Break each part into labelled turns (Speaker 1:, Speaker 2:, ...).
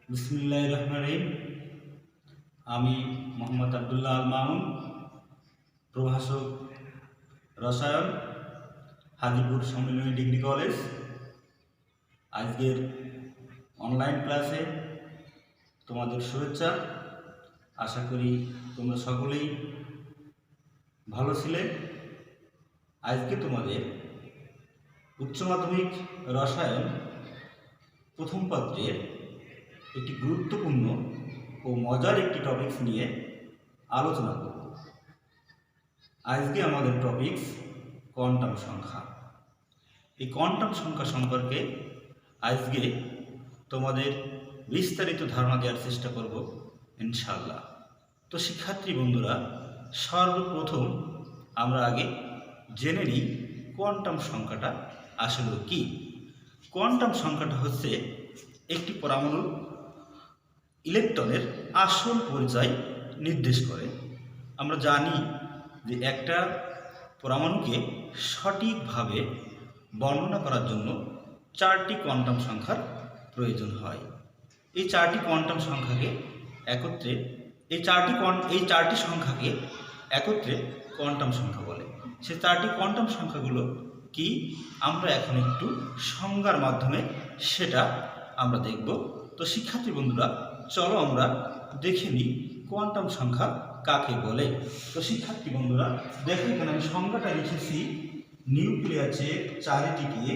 Speaker 1: বিসমিল্লাহির রহমানির রহিম। আমি মোহাম্মদ আব্দুল্লাহ আল মামুন, প্রভাষক রসায়ন, হাজিপুর সম্মিলনী ডিগ্রি কলেজ। আজকের অনলাইন ক্লাসে তোমাদের শুভেচ্ছা। আশা করি তোমরা সকলেই ভালো ছিলে। আজকে তোমাদের উচ্চ মাধ্যমিক রসায়ন প্রথম পত্রের একটি গুরুত্বপূর্ণ ও মজার একটি টপিকস নিয়ে আলোচনা করব। আজকে আমাদের টপিকস কোয়ান্টাম সংখ্যা। এই কোয়ান্টাম সংখ্যা সম্পর্কে আজকে তোমাদের বিস্তারিত ধারণা দেওয়ার চেষ্টা করব ইনশাআল্লাহ। তো শিক্ষার্থী বন্ধুরা, সর্বপ্রথম আমরা আগে জেনে নিই কোয়ান্টাম সংখ্যাটা আসলে কি। কোয়ান্টাম সংখ্যাটা হচ্ছে একটি পরমাণুর ইলেকট্রনের আসল পরিচয় নির্দেশ করে। আমরা জানি যে একটা পরমাণুকে সঠিকভাবে বর্ণনা করার জন্য চারটি কোয়ান্টাম সংখ্যার প্রয়োজন হয়। এই চারটি কোয়ান্টাম সংখ্যাকে একত্রে এই চারটি সংখ্যাকে একত্রে কোয়ান্টাম সংখ্যা বলে। সে চারটি কোয়ান্টাম সংখ্যাগুলো কি আমরা এখন একটু সংজ্ঞার মাধ্যমে সেটা আমরা দেখব। তো শিক্ষার্থী বন্ধুরা, চলো আমরা দেখে নিই কোয়ান্টাম সংখ্যা কাকে বলে। তো শিক্ষার্থী বন্ধুরা দেখো, এখানে আমি সংজ্ঞাটা লিখেছি, নিউক্লিয়াসের চারিদিকে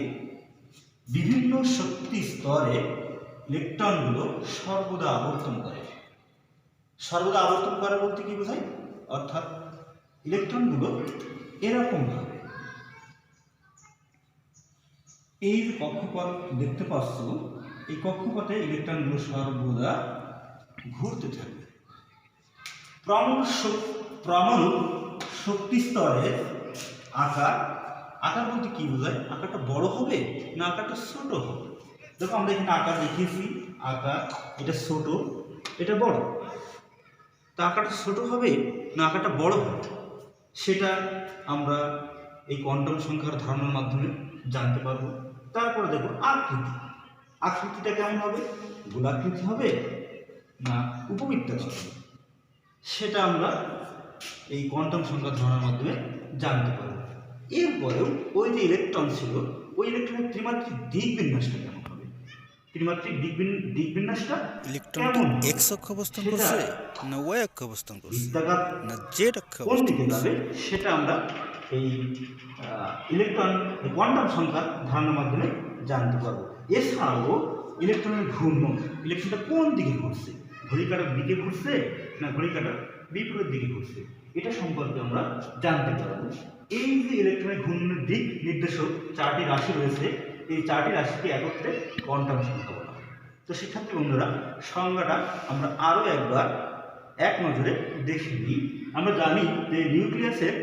Speaker 1: বিভিন্ন শক্তি স্তরে ইলেকট্রনগুলো সর্বদা আবর্তন করে। সর্বদা আবর্তন করে বলতে কি বোঝায়? অর্থাৎ ইলেকট্রনগুলো এরকমভাবে এই যে কক্ষপথ দেখতে পাচ্ছ, এই কক্ষপথে ইলেকট্রনগুলো সর্বদা ঘুরতে থাকে। পরমাণু শক্তি স্তরের আকার বলতে কি বোঝায়? আকারটা বড় হবে না আকারটা ছোট হবে? দেখো, আমরা এখানে আকার দেখিয়েছি, আকার এটা ছোট এটা বড়। তা আকারটা ছোট হবে না আকারটা বড় হবে, সেটা আমরা এই কোয়ান্টাম সংখ্যার ধারণার মাধ্যমে জানতে পারবো। তারপরে দেখো আকৃতিটা কেমন হবে? গোলাকৃতি হবে না উপবৃত্তাকার হবে, সেটা আমরা এই কোয়ান্টাম সংখ্যা ধারণার মাধ্যমে জানতে পারবো। এরপরেও ওই যে ইলেকট্রন ছিল, ওই ইলেকট্রনের ত্রিমাত্রিক দিক বিন্যাসটা কেমন হবে? ত্রিমাত্রিক দিক বিন্যাসটা
Speaker 2: ইলেকট্রনটি এক্স অক্ষ অবস্থান করছে না ওয়াই অক্ষ অবস্থান করছে না জেড অক্ষ
Speaker 1: কোন
Speaker 2: অবস্থান
Speaker 1: দিকে
Speaker 2: করছে,
Speaker 1: যাবে সেটা আমরা এই ইলেকট্রন কোয়ান্টাম সংখ্যার ধারণার মাধ্যমে জানতে পারবো। এছাড়াও ইলেকট্রনের ঘূর্ণন, ইলেকট্রনটা কোন দিকে ঘুরছে, ঘড়ি কাঁটার দিকে ঘুরছে না ঘড়ি কাঁটার বিপরীত দিকে ঘুরছে, এটা সম্পর্কে আমরা জানতে পারবো। এই যে ইলেকট্রনের ঘূর্ণনের দিক নির্দেশক চারটি রাশি রয়েছে, এই চারটি রাশিকে একত্রে কোয়ান্টাম সংখ্যা বলা হয়। তো শিক্ষার্থী বন্ধুরা, সংজ্ঞাটা আমরা আরও একবার এক নজরে দেখে নিই। আমরা জানি যে নিউক্লিয়াসের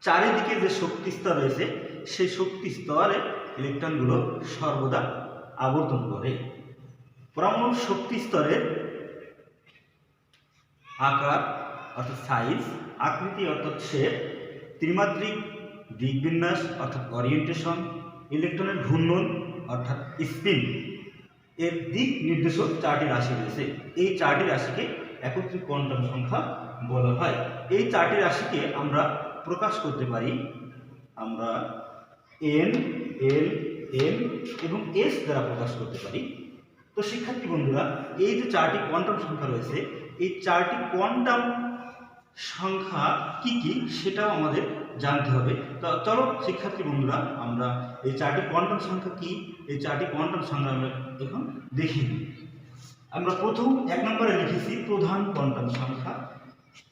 Speaker 1: চারিদিকে যে শক্তি স্তর রয়েছে, সেই শক্তি স্তরে ইলেকট্রনগুলো সর্বদা আবর্তন করে। পরমাণুর শক্তি স্তরের আকার অর্থাৎ সাইজ, আকৃতি অর্থাৎ শেপ, ত্রিমাত্রিক দিকবিন্যাস অর্থাৎ ওরিয়েন্টেশন, ইলেকট্রনের ঘূর্ণন অর্থাৎ স্পিন, এর দিক নির্দেশক চারটি রাশি রয়েছে। এই চারটি রাশিকে একত্রিত কোয়ান্টাম সংখ্যা বলা হয়। এই চারটি রাশিকে আমরা প্রকাশ করতে পারি আমরা এন, এল, এম এবং এস দ্বারা প্রকাশ করতে পারি। তো শিক্ষার্থী বন্ধুরা, এই যে চারটি কোয়ান্টাম সংখ্যা রয়েছে, এই চারটি কোয়ান্টাম সংখ্যা কি কি সেটাও আমাদের জানতে হবে। তো চলো শিক্ষার্থী বন্ধুরা, আমরা এই চারটি কোয়ান্টাম সংখ্যা কি, এই চারটি কোয়ান্টাম সংখ্যা আমরা এখন দেখি। আমরা প্রথম এক নম্বরে লিখেছি প্রধান কোয়ান্টাম সংখ্যা,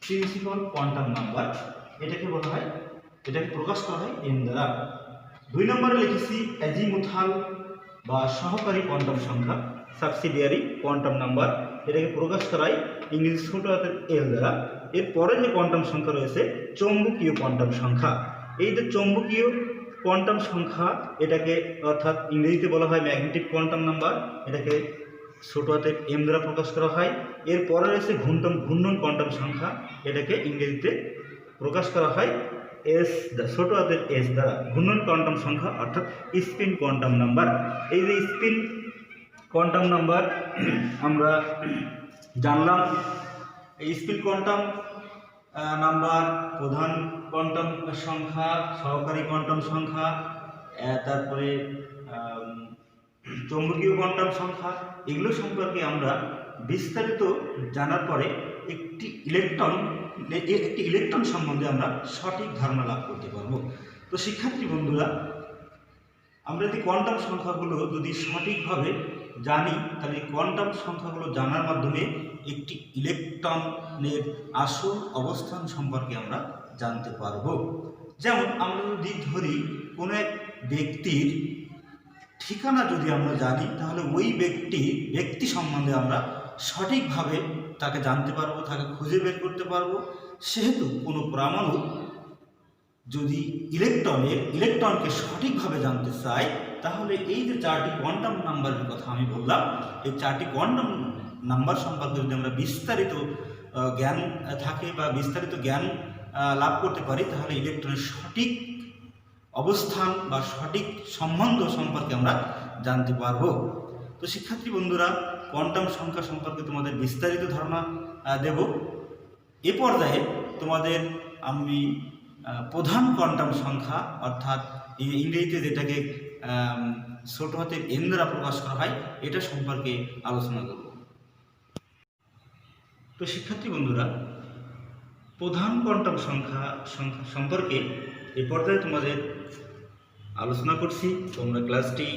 Speaker 1: প্রিন্সিপাল কোয়ান্টাম নাম্বার, এটাকে বলা হয়, এটাকে প্রকাশ করা হয় এন দ্বারা। দুই নম্বরে লিখেছি অ্যাজিমুথাল বা সহকারী কোয়ান্টাম সংখ্যা, সাবসিডিয়ারি কোয়ান্টাম নাম্বার, এটাকে প্রকাশ করা হয় ইংরেজি ছোট হাতের এল দ্বারা। এরপরে যে কোয়ান্টাম সংখ্যা রয়েছে চৌম্বকীয় কোয়ান্টাম সংখ্যা। এই যে চৌম্বকীয় কোয়ান্টাম সংখ্যা, এটাকে অর্থাৎ ইংরেজিতে বলা হয় ম্যাগনেটিক কোয়ান্টাম নাম্বার, এটাকে ছোট হাতের এম দ্বারা প্রকাশ করা হয়। এরপরে রয়েছে ঘূর্ণন কোয়ান্টাম সংখ্যা, এটাকে ইংরেজিতে প্রকাশ করা হয় এস ছোট হাতের এস দ্বারা। ঘূর্ণন কোয়ান্টাম সংখ্যা অর্থাৎ স্পিন কোয়ান্টাম নাম্বার। এই যে স্পিন কোয়ান্টাম নাম্বার আমরা জানলাম। এই স্পিন কোয়ান্টাম নাম্বার, প্রধান কোয়ান্টাম সংখ্যা, সহকারী কোয়ান্টাম সংখ্যা, তারপরে চৌম্বকীয় কোয়ান্টাম সংখ্যা, এগুলো সম্পর্কে আমরা বিস্তারিত জানার পরে একটি ইলেকট্রন সম্বন্ধে আমরা সঠিক ধারণা লাভ করতে পারবো। তো শিক্ষার্থী বন্ধুরা, আমরা যদি কোয়ান্টাম সংখ্যাগুলো যদি সঠিকভাবে জানি, তাহলে কোয়ান্টাম সংখ্যাগুলো জানার মাধ্যমে একটি ইলেকট্রনের আসল অবস্থান সম্পর্কে আমরা জানতে পারবো। যেমন আমরা যদি ধরি কোনো এক ব্যক্তির ঠিকানা যদি আমরা জানি, তাহলে ওই ব্যক্তি সম্বন্ধে আমরা সঠিকভাবে তাকে জানতে পারবো, তাকে খুঁজে বের করতে পারবো। সেহেতু কোনো পরমাণু যদি ইলেকট্রনকে সঠিকভাবে জানতে চাই, তাহলে এই যে 4টি কোয়ান্টাম নাম্বারের কথা আমি বললাম, এই 4টি কোয়ান্টাম নাম্বার সম্পর্কে যদি আমরা বিস্তারিত জ্ঞান থাকে বা বিস্তারিত জ্ঞান লাভ করতে পারি, তাহলে ইলেকট্রনের সঠিক অবস্থান বা সঠিক সম্বন্ধ সম্পর্কে আমরা জানতে পারবো। তো শিক্ষার্থী বন্ধুরা, কোয়ান্টাম সংখ্যা সম্পর্কে তোমাদের বিস্তারিত ধারণা দেব। এ পর্যায়ে তোমাদের আমি প্রধান কোয়ান্টাম সংখ্যা, অর্থাৎ ইংরেজিতে যেটাকে ছোট হাতের এন দ্বারা প্রকাশ করা হয়, এটা সম্পর্কে আলোচনা করব। তো শিক্ষার্থী বন্ধুরা, প্রধান কোয়ান্টাম সংখ্যা সম্পর্কে এ পর্যায়ে তোমাদের আলোচনা করছি। তোমরা ক্লাসটি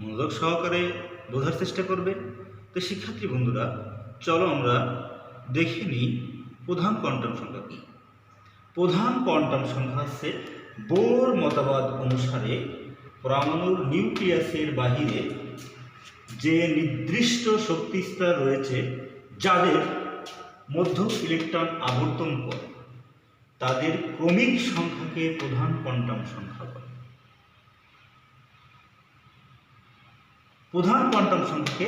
Speaker 1: মনোযোগ সহকারে বোঝার চেষ্টা করবে। তো শিক্ষার্থী বন্ধুরা, চলো আমরা দেখে নিই প্রধান কোয়ান্টাম সংখ্যা কী। প্রধান কোয়ান্টাম সংখ্যা হচ্ছে বোর মতবাদ অনুসারে পরমাণুর নিউক্লিয়াসের বাহিরে যে নির্দিষ্ট শক্তিস্তর রয়েছে যাদের মধ্য ইলেকট্রন আবর্তন করে, তাদের ক্রমিক সংখ্যাকে প্রধান কোয়ান্টাম সংখ্যা বলে। প্রধান কোয়ান্টাম সংখ্যাকে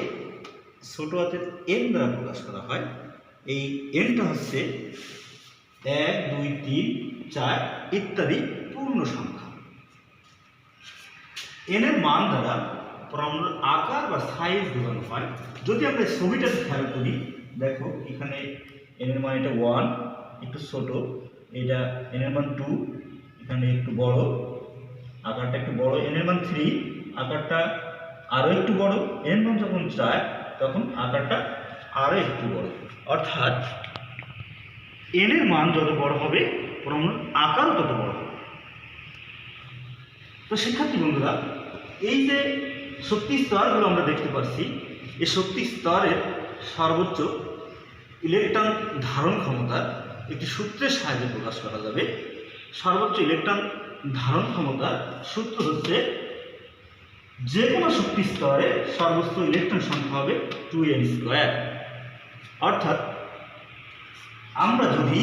Speaker 1: ছোট হাতের এন দ্বারা প্রকাশ করা হয়। এই এনটা হচ্ছে 1, 2, 3, 4 ইত্যাদি পূর্ণ সংখ্যা। এনের মান দ্বারা পরমাণুর আকার বা সাইজ বোঝানো হয়। যদি আমরা ছবিটা খেয়াল করি, দেখো এখানে এনের মান এটা 1, একটু ছোট, এটা এনের মান 2, এখানে একটু বড়, আকারটা একটু বড়। এনের মান 3, আকারটা আরও একটু বড়। এর মান যখন 4, তখন আকারটা আরও একটু বড়। অর্থাৎ এনের মান যত বড় হবে, পরমাণুর আকারও তত বড় হবে। তো শিক্ষার্থী বন্ধুরা, এই যে শক্তি স্তরগুলো আমরা দেখতে পাচ্ছি, এই শক্তি স্তরের সর্বোচ্চ ইলেকট্রন ধারণ ক্ষমতা একটি সূত্রের সাহায্যে প্রকাশ করা যাবে। সর্বোচ্চ ইলেকট্রন ধারণ ক্ষমতার সূত্র হচ্ছে, যে কোনো শক্তি স্তরে সর্বোচ্চ ইলেকট্রন সংখ্যা হবে 2n²। অর্থাৎ আমরা যদি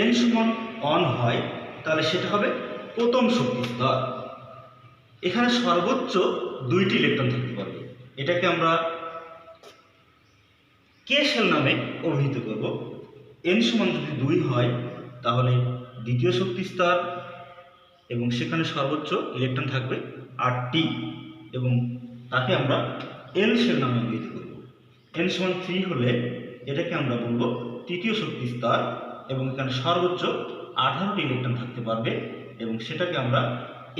Speaker 1: n সমান 1 হয়, তাহলে সেটা হবে প্রথম শক্তি স্তর। এখানে সর্বোচ্চ 2টি ইলেকট্রন থাকতে পারবে। এটাকে আমরা কে শেল নামে অভিহিত করব। n সমান যদি 2 হয়, তাহলে দ্বিতীয় শক্তি স্তর, এবং সেখানে সর্বোচ্চ ইলেকট্রন থাকবে 8টি, এবং তাকে আমরা এল শেল নামে অভিহিত করব। n সমান 3 হলে এটাকে আমরা বলবো তৃতীয় শক্তি স্তর, এবং এখানে সর্বোচ্চ 18টি ইলেকট্রন থাকতে পারবে, এবং সেটাকে আমরা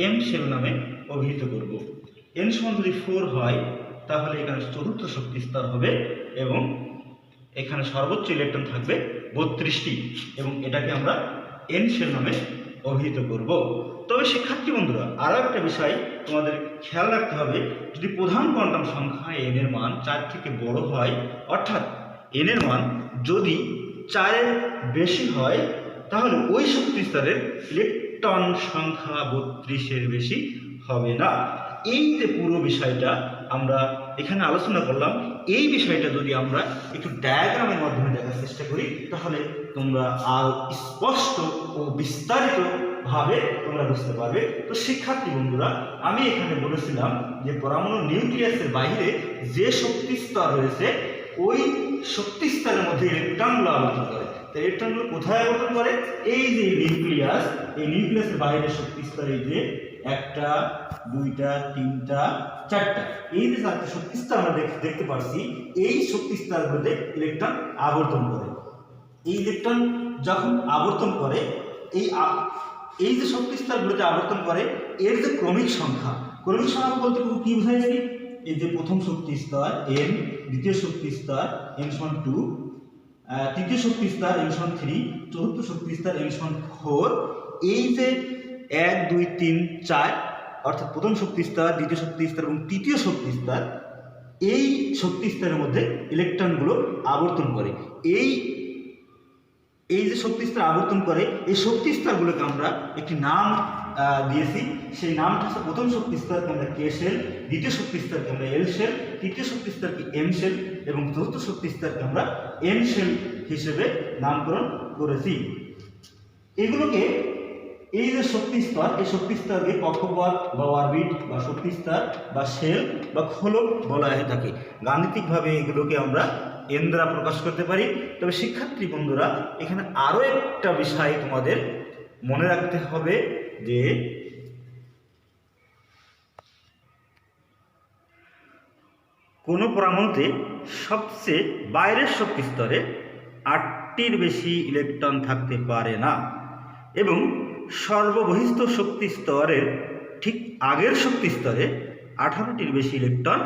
Speaker 1: এম শেল নামে অভিহিত করব। n সমান যদি 4 হয়, তাহলে এখানে চতুর্থ শক্তি স্তর হবে, এবং এখানে সর্বোচ্চ ইলেকট্রন থাকবে 32টি, এবং এটাকে আমরা এন শেল নামে অভিহিত করব। তবে শিক্ষার্থী বন্ধুরা, আরও একটা বিষয় তোমাদের খেয়াল রাখতে হবে, যদি প্রধান কোয়ান্টাম সংখ্যা n এর মান 4 থেকে বড় হয়, অর্থাৎ n এর মান যদি 4 এর বেশি হয়, তাহলে ওই শক্তি স্তরের ইলেকট্রন সংখ্যা 32 এর বেশি হবে না। এই যে পুরো বিষয়টা আমরা এখানে আলোচনা করলাম, এই বিষয়টা যদি আমরা একটু ডায়াগ্রামের মাধ্যমে দেখার চেষ্টা করি, তাহলে তোমরা আর স্পষ্ট ও বিস্তারিতভাবে তোমরা বুঝতে পারবে। তো শিক্ষার্থী বন্ধুরা, আমি এখানে বলেছিলাম যে পরমাণু নিউক্লিয়াসের বাইরে যে শক্তি স্তর রয়েছে, ওই শক্তি স্তরের মধ্যে ইলেকট্রনগুলো আবর্তন করে। তো ইলেকট্রনগুলো কোথায় আবর্তন করে? এই যে নিউক্লিয়াস, এই নিউক্লিয়াসের বাইরে শক্তি স্তরে যে একটা, দুইটা, তিনটা, চারটা, এই যে চারটা শক্তি স্তর আমরা দেখতে পাচ্ছি, এই শক্তি স্তরগুলোতে ইলেকট্রন আবর্তন করে। এই ইলেকট্রন যখন আবর্তন করে, এই যে শক্তি স্তরগুলোতে আবর্তন করে, এর যে ক্রমিক সংখ্যা বলতে কি বুঝাইছি? এই যে প্রথম শক্তি স্তর n, দ্বিতীয় শক্তি স্তর n = 2, তৃতীয় শক্তি স্তর n = 3, চতুর্থ শক্তি স্তর n = 4, এই যে 1 2 3 4 অর্থাৎ প্রথম শক্তি স্তর, দ্বিতীয় শক্তি স্তর এবং তৃতীয় শক্তি স্তর, এই শক্তি স্তরের মধ্যে ইলেকট্রনগুলো আবর্তন করে। এই যে শক্তি স্তর আবর্তন করে, এই শক্তি স্তরগুলোকে আমরা একটি নাম দিয়েছি। সেই নামটা হচ্ছে প্রথম শক্তি স্তরকে আমরা কে শেল, দ্বিতীয় শক্তি স্তরকে আমরা এল শেল, তৃতীয় শক্তি স্তরকে এম শেল এবং চতুর্থ শক্তি স্তরকে আমরা এন শেল হিসেবে নামকরণ করেছি। এগুলোকে, এই যে শক্তি স্তর, এই শক্তি স্তরকে কক্ষপথ বা অরবিট বা শক্তি স্তর বা শেল বা খোলক বলা হয়ে থাকে। গাণিতিকভাবে এগুলোকে আমরা এন দ্বারা প্রকাশ করতে পারি। তবে শিক্ষার্থী বন্ধুরা, এখানে আরও একটা বিষয় তোমাদের মনে রাখতে হবে যে কোনো পরমাণুতে সবচেয়ে বাইরের শক্তি স্তরে 8টির বেশি ইলেকট্রন থাকতে পারে না এবং সর্ববহিস্থ শক্তি স্তরের ঠিক আগের শক্তি স্তরে 18টির বেশি ইলেকট্রন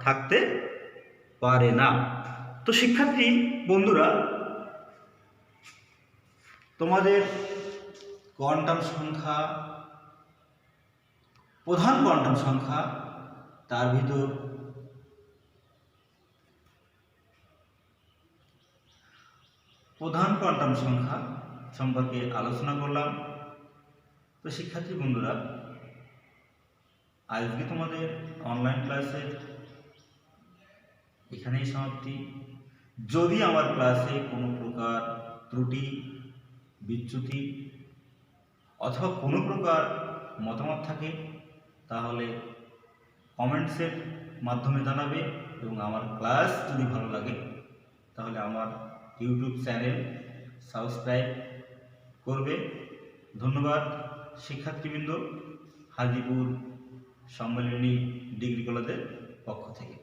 Speaker 1: থাকতে পারে না। তো শিক্ষার্থী বন্ধুরা, তোমাদের কোয়ান্টাম সংখ্যা, প্রধান কোয়ান্টাম সংখ্যা, তার ভিতর প্রধান কোয়ান্টাম সংখ্যা সম্পর্কে আলোচনা করলাম। তো শিক্ষার্থী বন্ধুরা, আজকে তোমাদের অনলাইন ক্লাসের এখানেই সমাপ্তি। যদি আমার ক্লাসে কোনো প্রকার ত্রুটি, বিচ্যুতি অথবা কোনো প্রকার মতামত থাকে, তাহলে কমেন্টসের মাধ্যমে জানাবে এবং আমার ক্লাস যদি ভালো লাগে তাহলে আমার ইউটিউব চ্যানেল সাবস্ক্রাইব করবে। ধন্যবাদ শিক্ষার্থীবৃন্দ, হাজিপুর সম্মেলনী ডিগ্রি কলেজের পক্ষ থেকে।